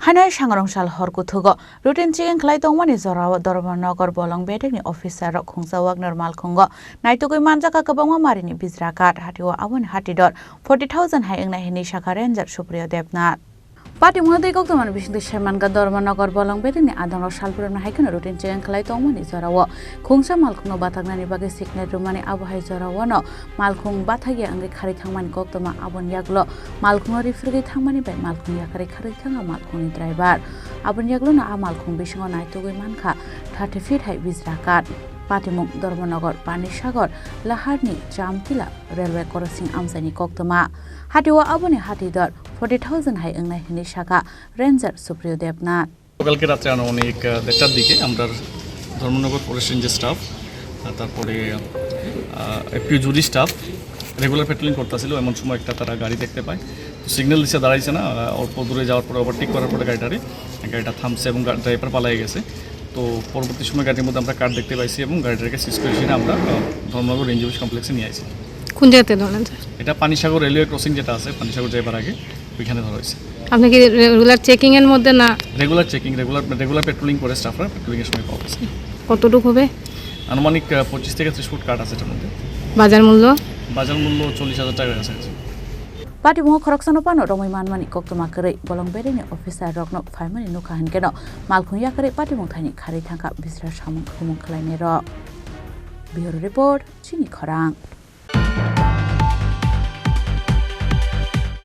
Hanai Shangrongshal Horkutugo, routine chicken Clayton is Zorawa Dharmanagar Bolong bedek officer Khungsa Wagon Malkhungo, Naitugwi Manjaka Kabama Marini Bijra Kath Hatiwa Awan Hatidor, 40,000 high in Hini Shakarenja Suprio Depnat. Party Modi Gokman wishing the Shaman Dharmanagar Bolong bedek Adano Shalpuran Hiken routine chicken Clayton is Zorawa, Khungsa Malkhungo Batagani Bagi Signet Rumani Abuhai Zorawano, Malkhung Batagi and the Karithaman Goktama Abun Yaglo, Malkhungo Refrigate Hamani by Malkhung Yakari Karitanga Malkhuni driver. Abun Yaglona Malkhung Bishon Naitugwi Mankha, 30 feet high Bijra Kath. Patimuk Dharmanagar Panishagar, Laharni, Jamkila, Railway Crossing Amsani Koktama. Hatiwa Abuni Hatidor, 40,000 high in Hini Shaka, Ranger Suprio Depnat. Local Keratan on the Chadike, under Dharmanagar Police Ranger staff, a jury staff, regular patrolling Kortasilo, among Suma Tatara Gari Tektepai, signal is a Darisana or Podure or Property Corporate Gaitari, and get a thumb 7 driver Palagase. তো পরবর্তী সময় গাড়ির মধ্যে আমরা card দেখতে পাইছি এবং গাড়িটাকে সিজ করে নিয়ে আমরা ধর্মনগর রেঞ্জ অফিস কমপ্লেক্সে নিয়ে আসি। কোন জায়গাতে ধরলেন স্যার? এটা পানিসাগর রেলওয়ে ক্রসিং যেটা আছে পানিসাগর যাইবার আগে ওইখানে ধরা হয়েছে। আপনি কি রেগুলার চেকিং এর মধ্যে না? রেগুলার চেকিং রেগুলার পেট্রোলিং করে স্টাফরা পেট্রোলিং এর সময় পাওয়া গেছে। কতটুকু হবে? আনুমানিক 25 থেকে 30 ফুট কার্ড আছে এটার মধ্যে। বাজার মূল্য 40,000 টাকা আছে। Party mo Khorang pano Romy Manmani Koktama Kare, Bolong bedek officer Rockno, 5 minutes no Kahangeno, Malkhungo Yakare Party Montani Karitanga Bijra Shaman Khumung Klainero. Bureau Report, Chini Khorang.